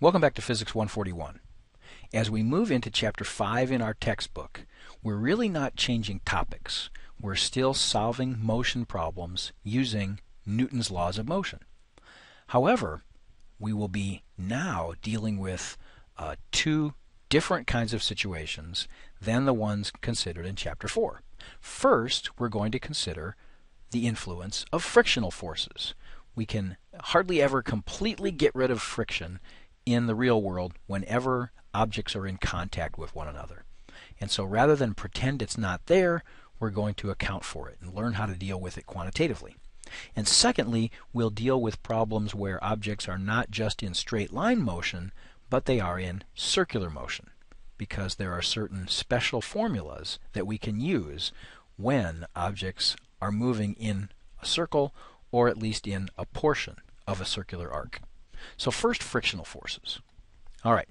Welcome back to Physics 141. As we move into Chapter 5 in our textbook, we're really not changing topics. We're still solving motion problems using Newton's laws of motion. However, we will be now dealing with two different kinds of situations than the ones considered in Chapter 4. First, we're going to consider the influence of frictional forces. We can hardly ever completely get rid of friction in the real world whenever objects are in contact with one another. And so rather than pretend it's not there, we're going to account for it and learn how to deal with it quantitatively. And secondly, we'll deal with problems where objects are not just in straight line motion, but they are in circular motion, because there are certain special formulas that we can use when objects are moving in a circle, or at least in a portion of a circular arc. So first, frictional forces. All right.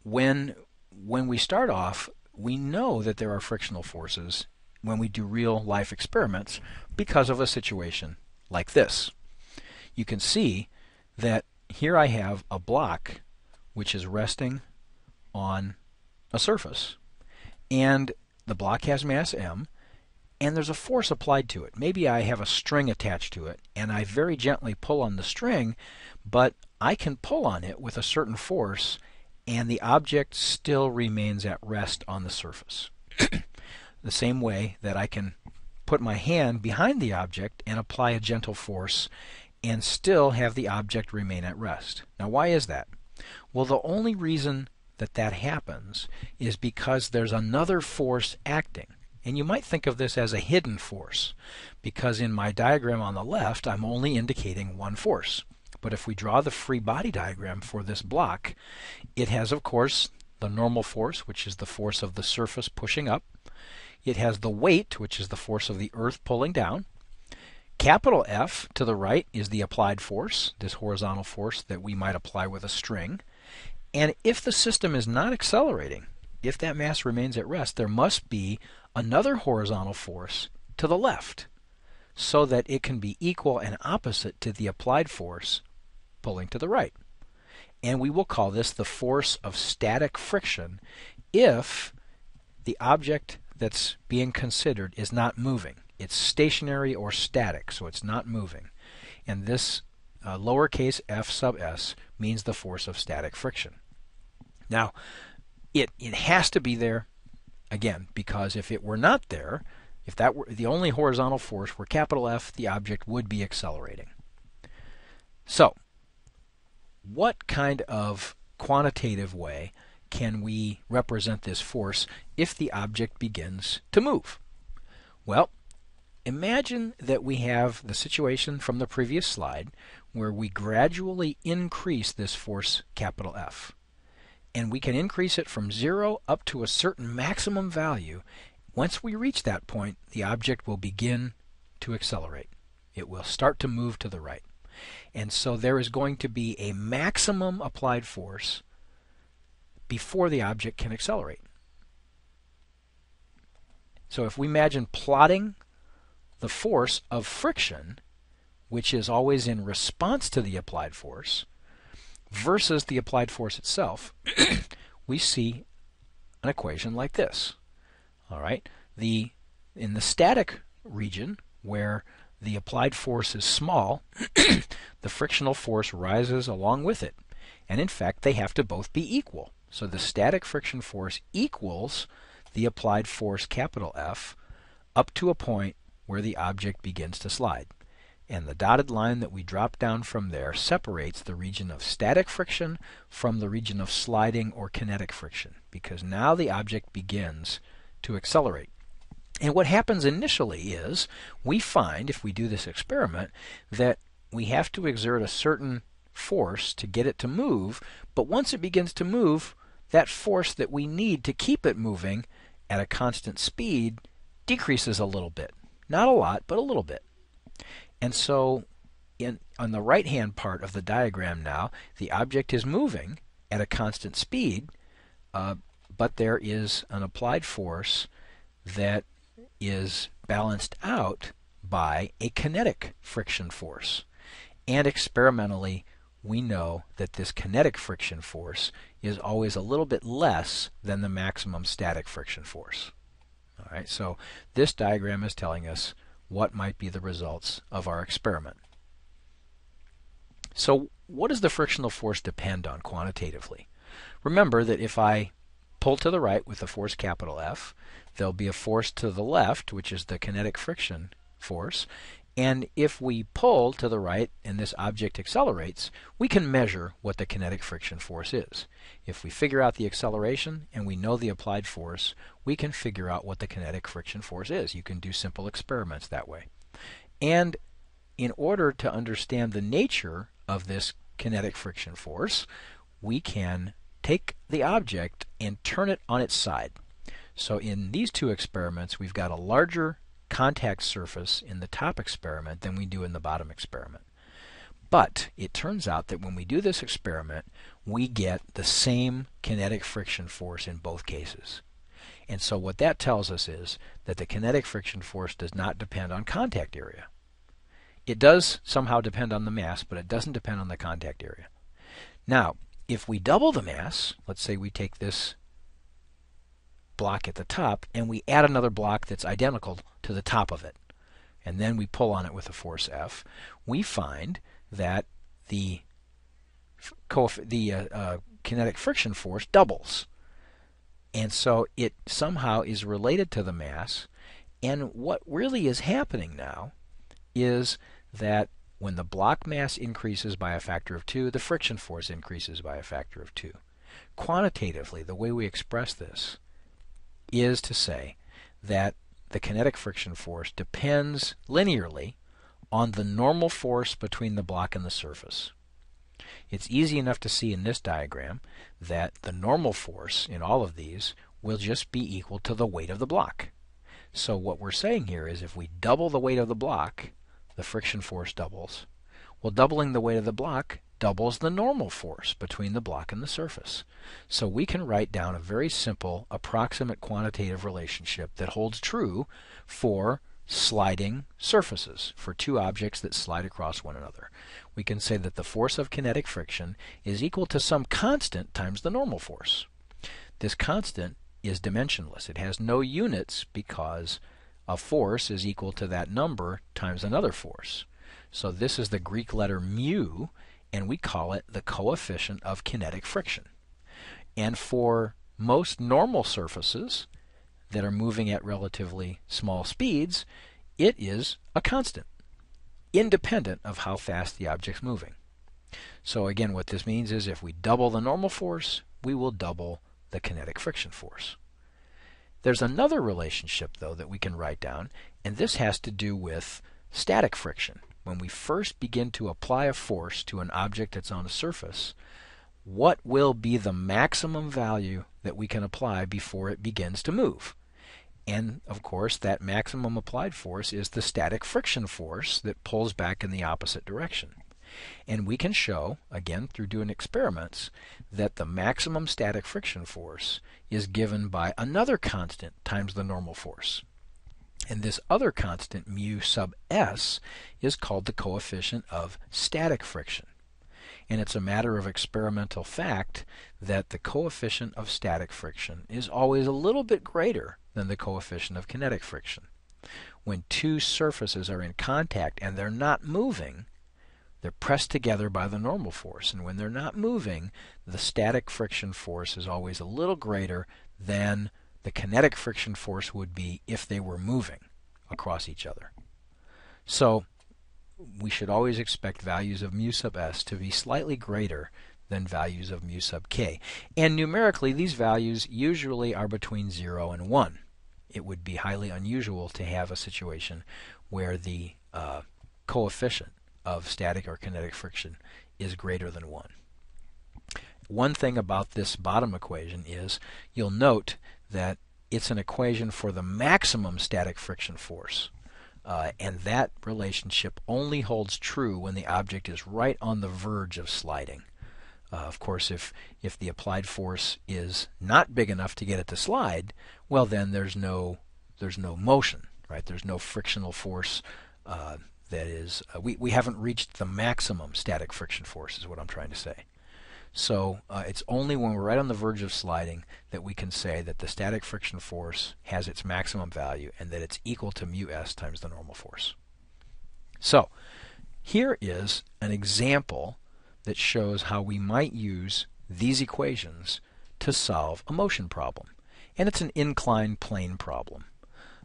When we start off, we know that there are frictional forces when we do real life experiments because of a situation like this. You can see that here I have a block which is resting on a surface, and the block has mass m, and there's a force applied to it. Maybe I have a string attached to it, and I very gently pull on the string, but I can pull on it with a certain force, and the object still remains at rest on the surface. The same way that I can put my hand behind the object and apply a gentle force and still have the object remain at rest. Now, why is that? Well, the only reason that that happens is because there's another force acting. And you might think of this as a hidden force, because in my diagram on the left, I'm only indicating one force. But if we draw the free body diagram for this block, it has, of course, the normal force, which is the force of the surface pushing up. It has the weight, which is the force of the earth pulling down. Capital F to the right is the applied force, this horizontal force that we might apply with a string. And if the system is not accelerating, if that mass remains at rest, there must be another horizontal force to the left, so that it can be equal and opposite to the applied force pulling to the right. And we will call this the force of static friction if the object that's being considered is not moving. It's stationary or static, so it's not moving. And this lowercase f sub s means the force of static friction. Now, it has to be there, again, because if it were not there, if that were the only horizontal force were capital F, the object would be accelerating. So, what kind of quantitative way can we represent this force if the object begins to move? Well, imagine that we have the situation from the previous slide where we gradually increase this force capital F. And we can increase it from 0 up to a certain maximum value. Once we reach that point, the object will begin to accelerate. It will start to move to the right. And so there is going to be a maximum applied force before the object can accelerate. So if we imagine plotting the force of friction, which is always in response to the applied force, versus the applied force itself, we see an equation like this. All right, in the static region, where the applied force is small, the frictional force rises along with it. And in fact, they have to both be equal. So the static friction force equals the applied force capital F up to a point where the object begins to slide. And the dotted line that we drop down from there separates the region of static friction from the region of sliding or kinetic friction, because now the object begins to accelerate. And what happens initially is we find, if we do this experiment, that we have to exert a certain force to get it to move, but once it begins to move, that force that we need to keep it moving at a constant speed decreases a little bit. Not a lot, but a little bit. And so on the right-hand part of the diagram now, the object is moving at a constant speed, but there is an applied force that is balanced out by a kinetic friction force. And experimentally, we know that this kinetic friction force is always a little bit less than the maximum static friction force. All right, so this diagram is telling us what might be the results of our experiment. So what does the frictional force depend on quantitatively? Remember that if I pull to the right with the force capital F, there'll be a force to the left, which is the kinetic friction force, and if we pull to the right and this object accelerates, we can measure what the kinetic friction force is. If we figure out the acceleration and we know the applied force, we can figure out what the kinetic friction force is. You can do simple experiments that way. And in order to understand the nature of this kinetic friction force, we can take the object and turn it on its side. So in these two experiments, we've got a larger contact surface in the top experiment than we do in the bottom experiment. But it turns out that when we do this experiment, we get the same kinetic friction force in both cases. And so what that tells us is that the kinetic friction force does not depend on contact area. It does somehow depend on the mass, but it doesn't depend on the contact area. Now, if we double the mass, let's say we take this block at the top and we add another block that's identical to the top of it, and then we pull on it with a force F, we find that the kinetic friction force doubles. And so it somehow is related to the mass, and what really is happening now is that when the block mass increases by a factor of 2, the friction force increases by a factor of 2. Quantitatively, the way we express this is to say that the kinetic friction force depends linearly on the normal force between the block and the surface. It's easy enough to see in this diagram that the normal force in all of these will just be equal to the weight of the block. So what we're saying here is if we double the weight of the block, the friction force doubles. Well, doubling the weight of the block doubles the normal force between the block and the surface. So we can write down a very simple approximate quantitative relationship that holds true for sliding surfaces, for two objects that slide across one another. We can say that the force of kinetic friction is equal to some constant times the normal force. This constant is dimensionless. It has no units because a force is equal to that number times another force. So this is the Greek letter mu, and we call it the coefficient of kinetic friction. And for most normal surfaces that are moving at relatively small speeds, it is a constant, independent of how fast the object's moving. So again, what this means is if we double the normal force, we will double the kinetic friction force. There's another relationship, though, that we can write down, and this has to do with static friction. When we first begin to apply a force to an object that's on a surface, what will be the maximum value that we can apply before it begins to move? And, of course, that maximum applied force is the static friction force that pulls back in the opposite direction. And we can show, again through doing experiments, that the maximum static friction force is given by another constant times the normal force. And this other constant, mu sub s, is called the coefficient of static friction. And it's a matter of experimental fact that the coefficient of static friction is always a little bit greater than the coefficient of kinetic friction. When two surfaces are in contact and they're not moving, they're pressed together by the normal force. And when they're not moving, the static friction force is always a little greater than the kinetic friction force would be if they were moving across each other. So we should always expect values of mu sub s to be slightly greater than values of mu sub k. And numerically, these values usually are between 0 and 1. It would be highly unusual to have a situation where the coefficient of static or kinetic friction is greater than 1. One thing about this bottom equation is you'll note that it's an equation for the maximum static friction force. And that relationship only holds true when the object is right on the verge of sliding. Of course, if the applied force is not big enough to get it to slide, well then there's no motion, right? There's no frictional force that is, we haven't reached the maximum static friction force is what I'm trying to say. So it's only when we're right on the verge of sliding that we can say that the static friction force has its maximum value and that it's equal to mu s times the normal force. So here is an example that shows how we might use these equations to solve a motion problem. And it's an inclined plane problem.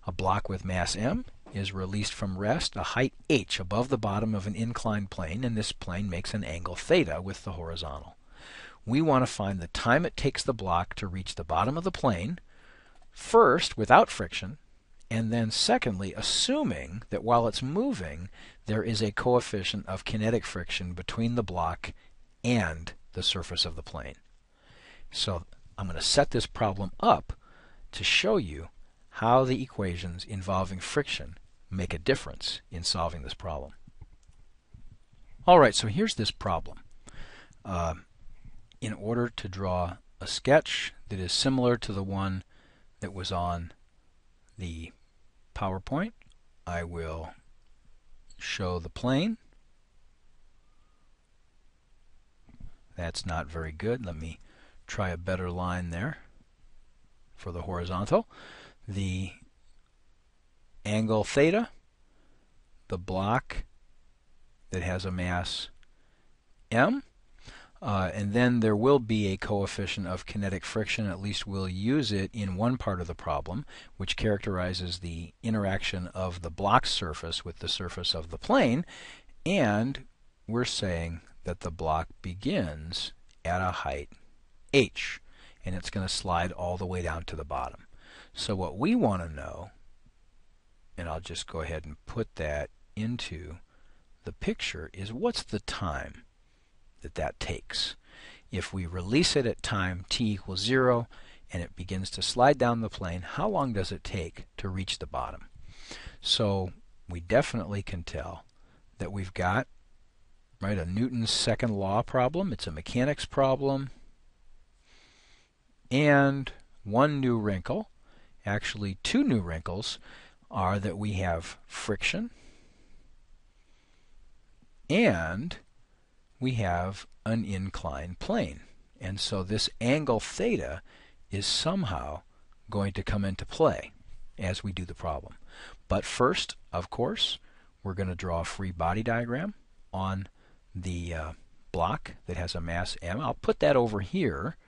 A block with mass m is released from rest a height h above the bottom of an inclined plane, and this plane makes an angle theta with the horizontal. We want to find the time it takes the block to reach the bottom of the plane, first without friction, and then secondly assuming that while it's moving there is a coefficient of kinetic friction between the block and the surface of the plane. So I'm going to set this problem up to show you how the equations involving friction make a difference in solving this problem. Alright, so here's this problem. In order to draw a sketch that is similar to the one that was on the PowerPoint, I will show the plane. That's not very good. Let me try a better line there for the horizontal. The angle theta, the block that has a mass m, and then there will be a coefficient of kinetic friction, at least we'll use it in one part of the problem, which characterizes the interaction of the block surface with the surface of the plane, and we're saying that the block begins at a height h, and it's going to slide all the way down to the bottom. So what we want to know, and I'll just go ahead and put that into the picture, is what's the time that takes. If we release it at time t equals 0 and it begins to slide down the plane, how long does it take to reach the bottom? So we definitely can tell that we've got a Newton's second law problem. It's a mechanics problem. And one new wrinkle, actually two new wrinkles, are that we have friction and we have an inclined plane. And so this angle theta is somehow going to come into play as we do the problem. But first, of course, we're going to draw a free body diagram on the block that has a mass m. I'll put that over here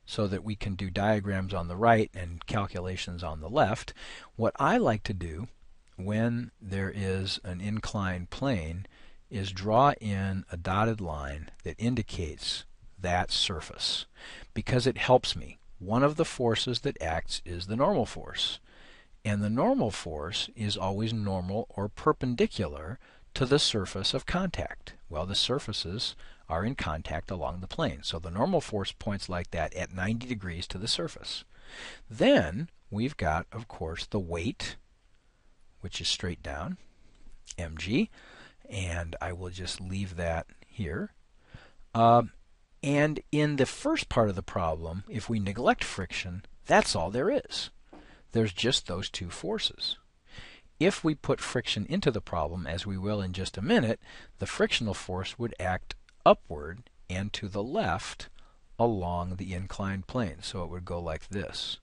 so that we can do diagrams on the right and calculations on the left. What I like to do when there is an inclined plane is draw in a dotted line that indicates that surface, because it helps me. One of the forces that acts is the normal force, and the normal force is always normal or perpendicular to the surface of contact. Well, the surfaces are in contact along the plane, so the normal force points like that at 90 degrees to the surface. Then we've got, of course, the weight, which is straight down, mg, and I will just leave that here. And in the first part of the problem, if we neglect friction, that's all there is. There's just those two forces. If we put friction into the problem, as we will in just a minute, the frictional force would act upward and to the left along the inclined plane. So it would go like this.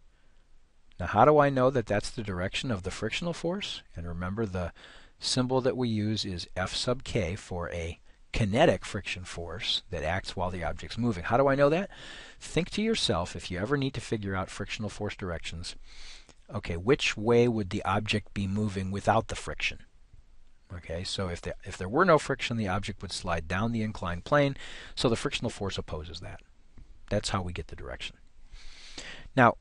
Now how do I know that that's the direction of the frictional force? And remember, the symbol that we use is F sub k for a kinetic friction force that acts while the object's moving. How do I know that? Think to yourself, if you ever need to figure out frictional force directions, okay, which way would the object be moving without the friction? Okay, so if there were no friction, the object would slide down the inclined plane, so the frictional force opposes that. That's how we get the direction. Now,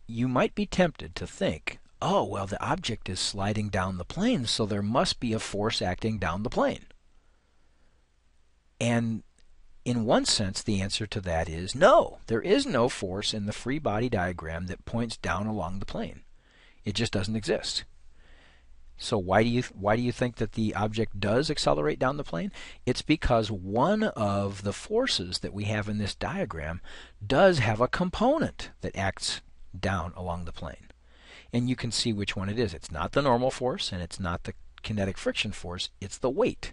you might be tempted to think, oh, well, the object is sliding down the plane, so there must be a force acting down the plane. And in one sense, the answer to that is no. There is no force in the free body diagram that points down along the plane. It just doesn't exist. So why do you think that the object does accelerate down the plane? It's because one of the forces that we have in this diagram does have a component that acts down along the plane. And you can see which one it is. It's not the normal force, and it's not the kinetic friction force, it's the weight,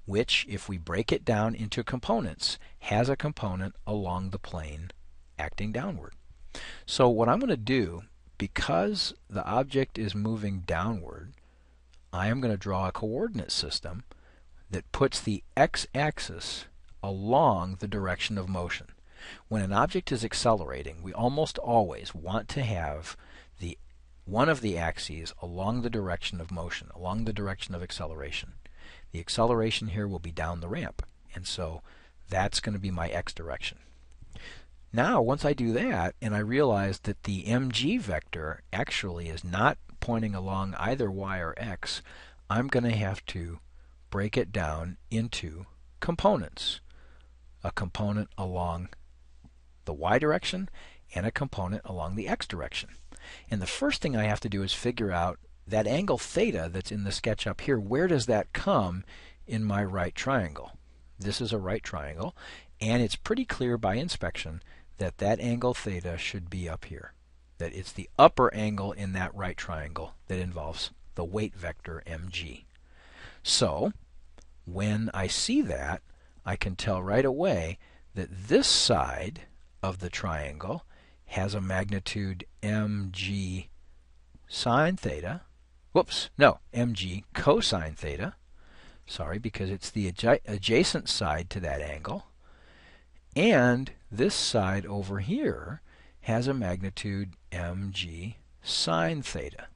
which, if we break it down into components, has a component along the plane acting downward. So what I'm going to do, because the object is moving downward, I am going to draw a coordinate system that puts the x-axis along the direction of motion. When an object is accelerating, we almost always want to have one of the axes along the direction of motion, along the direction of acceleration. The acceleration here will be down the ramp, and so that's going to be my x direction. Now, once I do that, and I realize that the mg vector actually is not pointing along either y or x, I'm going to have to break it down into components. A component along the y direction and a component along the x direction. And the first thing I have to do is figure out that angle theta that's in the sketch up here. Where does that come in my right triangle? This is a right triangle, and it's pretty clear by inspection that that angle theta should be up here. That it's the upper angle in that right triangle that involves the weight vector mg. So when I see that, I can tell right away that this side of the triangle has a magnitude mg sine theta. Whoops, no, mg cosine theta. Sorry, because it's the adjacent side to that angle. And this side over here has a magnitude mg sine theta.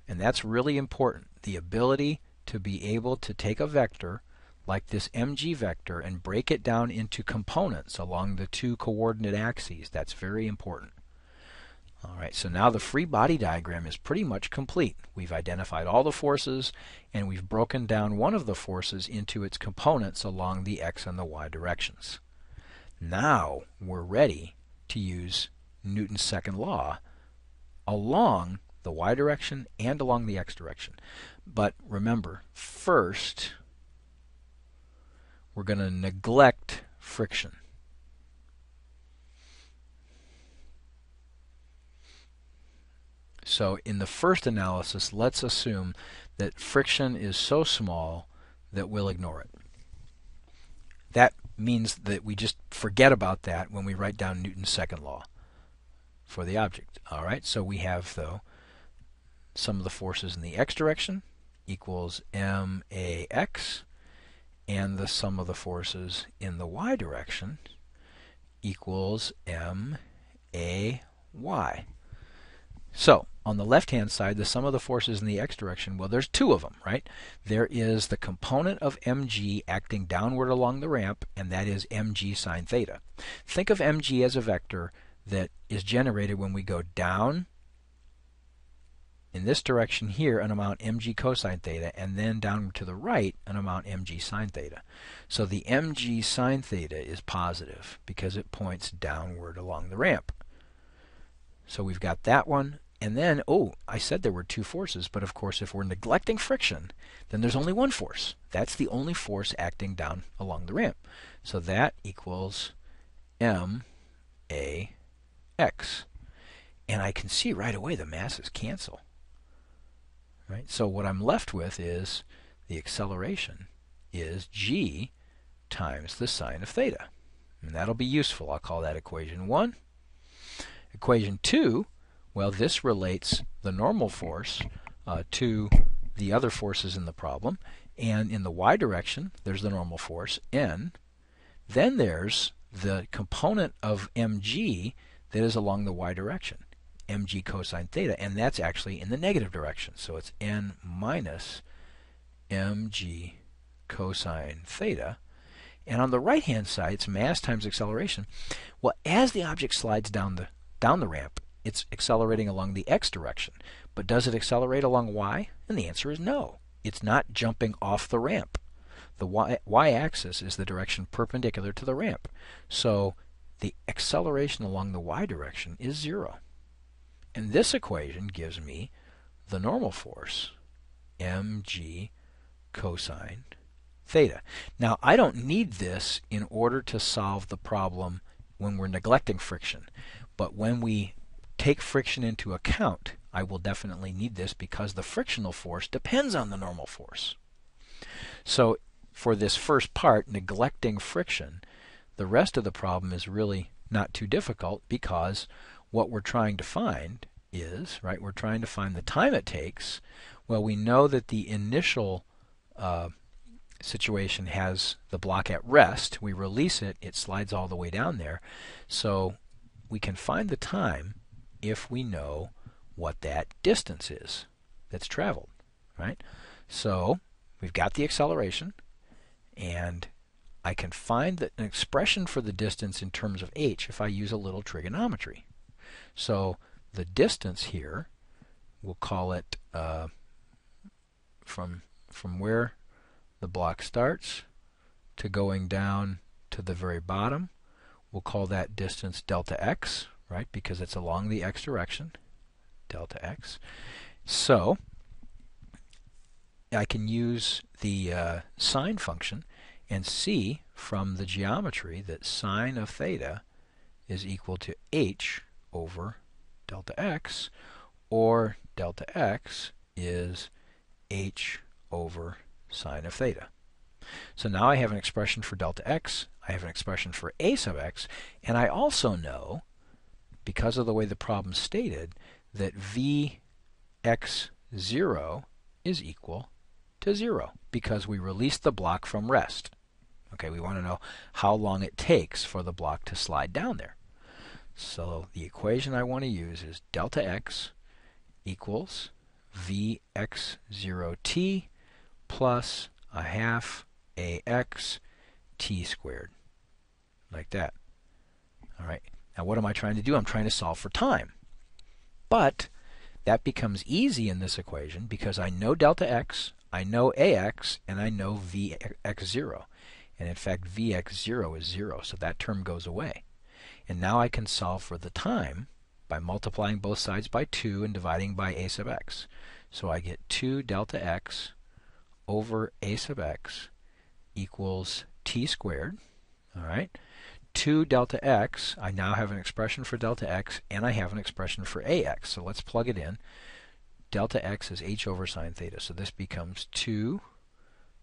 And that's really important, the ability to be able to take a vector like this mg vector and break it down into components along the two coordinate axes. That's very important. Alright, so now the free body diagram is pretty much complete. We've identified all the forces, and we've broken down one of the forces into its components along the x and the y directions. Now we're ready to use Newton's second law along the y direction and along the x direction. But remember, first we're going to neglect friction. So in the first analysis, let's assume that friction is so small that we'll ignore it. That means that we just forget about that when we write down Newton's second law for the object. Alright, so we have, though, sum of the forces in the x direction equals max, and the sum of the forces in the y direction equals may. So, on the left-hand side, the sum of the forces in the x direction, well, there's two of them, right? There is the component of mg acting downward along the ramp, and that is mg sine theta. Think of mg as a vector that is generated when we go down in this direction here, an amount mg cosine theta, and then down to the right, an amount mg sine theta. So the mg sine theta is positive because it points downward along the ramp. So we've got that one. And then, oh, I said there were two forces, but of course if we're neglecting friction, then there's only one force. That's the only force acting down along the ramp. So that equals max. And I can see right away the masses cancel. Right? So what I'm left with is the acceleration is g times the sine of theta. And that'll be useful. I'll call that equation 1. Equation 2, well, this relates the normal force to the other forces in the problem. And in the y direction, there's the normal force, n. Then there's the component of mg that is along the y direction, mg cosine theta, and that's actually in the negative direction. So it's n minus mg cosine theta. And on the right-hand side, it's mass times acceleration. Well, as the object slides down the ramp, it's accelerating along the x direction. But does it accelerate along y? And the answer is no. It's not jumping off the ramp. The y-axis is the direction perpendicular to the ramp. So the acceleration along the y direction is 0. And this equation gives me the normal force, mg cosine theta. Now, I don't need this in order to solve the problem when we're neglecting friction. But when we take friction into account, I will definitely need this because the frictional force depends on the normal force. So for this first part, neglecting friction, the rest of the problem is really not too difficult because what we're trying to find is, right, we're trying to find the time it takes. Well, we know that the initial situation has the block at rest. We release it, it slides all the way down there. So we can find the time if we know what that distance is that's traveled, right? So we've got the acceleration, and I can find an expression for the distance in terms of h if I use a little trigonometry. So the distance here, we'll call it from where the block starts to going down to the very bottom. We'll call that distance delta x, right, because it's along the x direction, delta x. So I can use the sine function and see from the geometry that sine of theta is equal to h over delta x, or delta x is h over sine of theta. So now I have an expression for delta x, I have an expression for a sub x, and I also know, because of the way the problem stated, that vx0 is equal to 0 because we released the block from rest. Okay, we want to know how long it takes for the block to slide down there. So the equation I want to use is delta x equals vx0t plus a half ax t squared, like that. All right. Now what am I trying to do? I'm trying to solve for time. But that becomes easy in this equation because I know delta x, I know ax, and I know vx0. And in fact, vx0 is 0, so that term goes away. And now I can solve for the time by multiplying both sides by 2 and dividing by a sub x. So I get 2 delta x over a sub x equals t squared. All right. 2 delta x, I now have an expression for delta x, and I have an expression for ax. So let's plug it in. Delta x is h over sine theta. So this becomes 2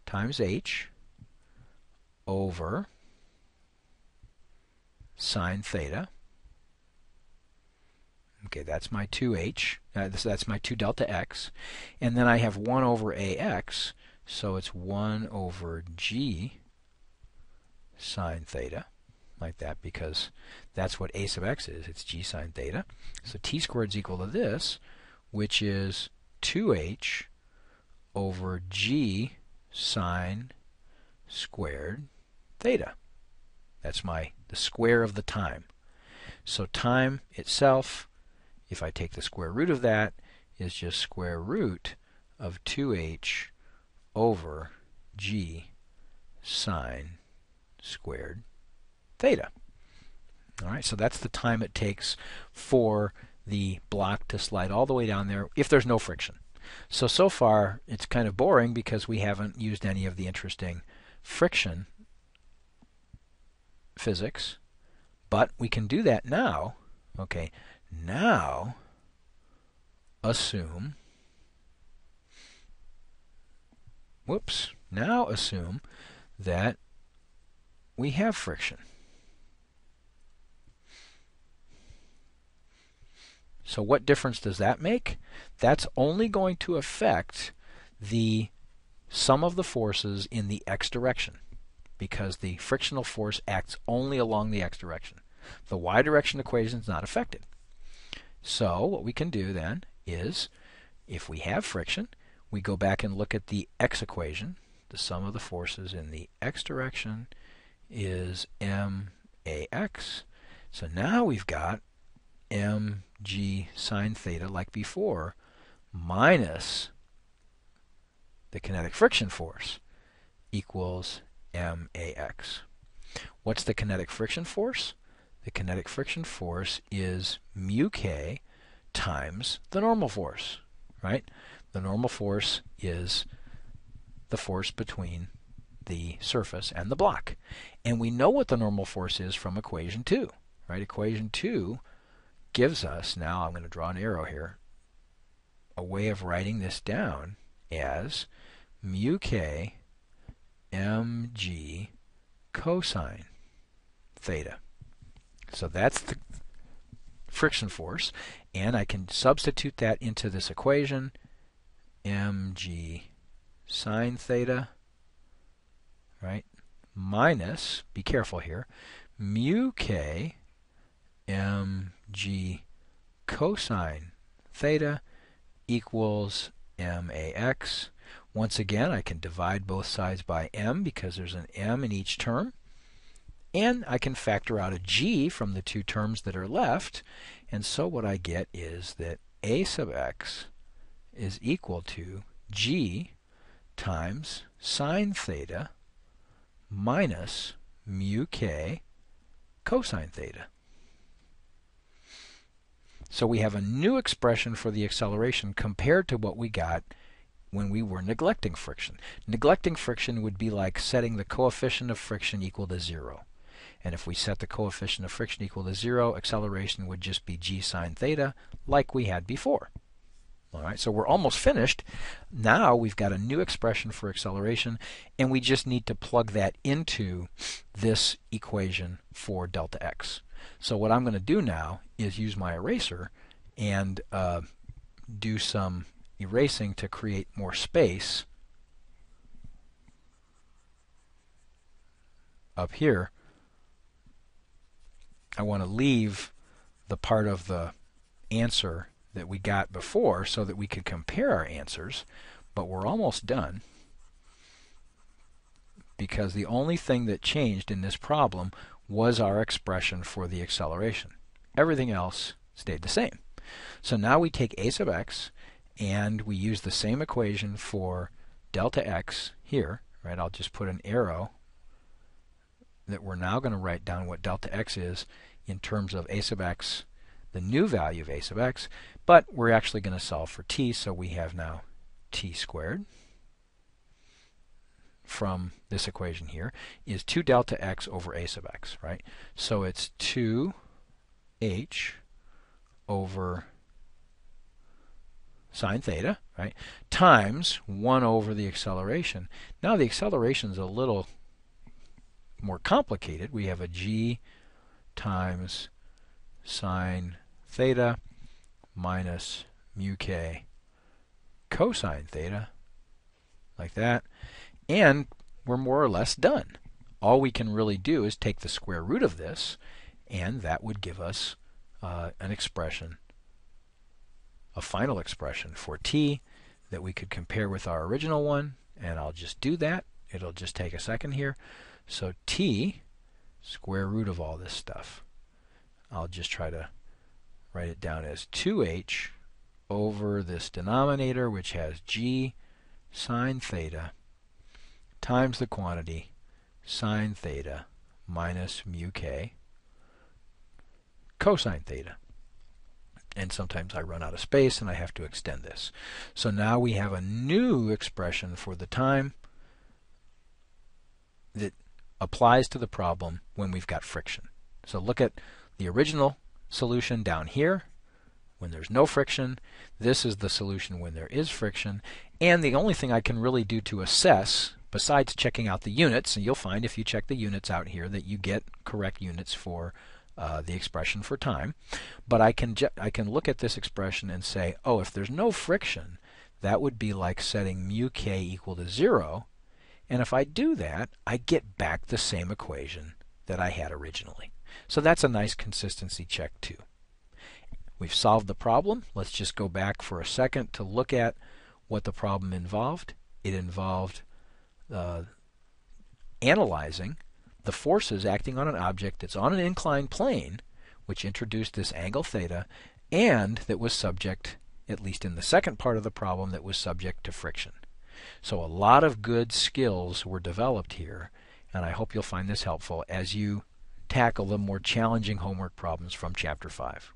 times h over sine theta. Okay, that's my 2h. That's my 2 delta x. And then I have 1 over ax, so it's 1 over g sine theta, like that, because that's what a sub x is. It's g sine theta. So t squared is equal to this, which is 2h over g sine squared theta. That's the square of the time. So time itself, if I take the square root of that, is just square root of 2h over g sine squared theta. All right, so that's the time it takes for the block to slide all the way down there if there's no friction. So far it's kind of boring because we haven't used any of the interesting friction physics, but we can do that now. Okay, now assume that we have friction. So what difference does that make? That's only going to affect the sum of the forces in the x direction, because the frictional force acts only along the x direction. The y direction equation is not affected. So what we can do then is, if we have friction, we go back and look at the x equation. The sum of the forces in the x direction is max. So now we've got mg sine theta like before, minus the kinetic friction force equals max. What's the kinetic friction force? The kinetic friction force is mu k times the normal force, right? The normal force is the force between the surface and the block. And we know what the normal force is from equation 2, right? Equation 2 gives us, now I'm going to draw an arrow here, a way of writing this down as mu k mg cosine theta. So that's the friction force, and I can substitute that into this equation, mg sine theta, right, minus, be careful here, mu k mg cosine theta equals max. Once again, I can divide both sides by m because there's an m in each term. And I can factor out a g from the two terms that are left. And so what I get is that a sub x is equal to g times sine theta minus mu k cosine theta. So we have a new expression for the acceleration compared to what we got when we were neglecting friction. Neglecting friction would be like setting the coefficient of friction equal to 0. And if we set the coefficient of friction equal to 0, acceleration would just be g sine theta like we had before. All right, so we're almost finished. Now we've got a new expression for acceleration, and we just need to plug that into this equation for delta x. So what I'm going to do now is use my eraser and do some erasing to create more space up here. I want to leave the part of the answer that we got before so that we could compare our answers, but we're almost done because the only thing that changed in this problem was our expression for the acceleration. Everything else stayed the same. So now we take a sub x and we use the same equation for delta x here, right? I'll just put an arrow that we're now going to write down what delta x is in terms of a sub x, the new value of a sub x, but we're actually going to solve for t, so we have now t squared from this equation here is 2 delta x over a sub x, right? So it's 2h over sine theta, right, times 1 over the acceleration. Now the acceleration is a little more complicated. We have a g times sine theta minus mu k cosine theta, like that, and we're more or less done. All we can really do is take the square root of this, and that would give us an expression, a final expression for t that we could compare with our original one, and I'll just do that. It'll just take a second here. So t, square root of all this stuff, I'll just try to write it down as 2h over this denominator, which has g sine theta times the quantity sine theta minus mu k cosine theta. And sometimes I run out of space and I have to extend this. So now we have a new expression for the time that applies to the problem when we've got friction. So look at the original solution down here when there's no friction. This is the solution when there is friction. And the only thing I can really do to assess, besides checking out the units, and you'll find if you check the units out here that you get correct units for the expression for time, but I can look at this expression and say, oh, if there's no friction, that would be like setting mu k equal to 0, and if I do that, I get back the same equation that I had originally. So that's a nice consistency check too. We've solved the problem. Let's just go back for a second to look at what the problem involved. It involved analyzing the forces acting on an object that's on an inclined plane, which introduced this angle theta, and that was subject, at least in the second part of the problem, that was subject to friction. So a lot of good skills were developed here, and I hope you'll find this helpful as you tackle the more challenging homework problems from Chapter 5.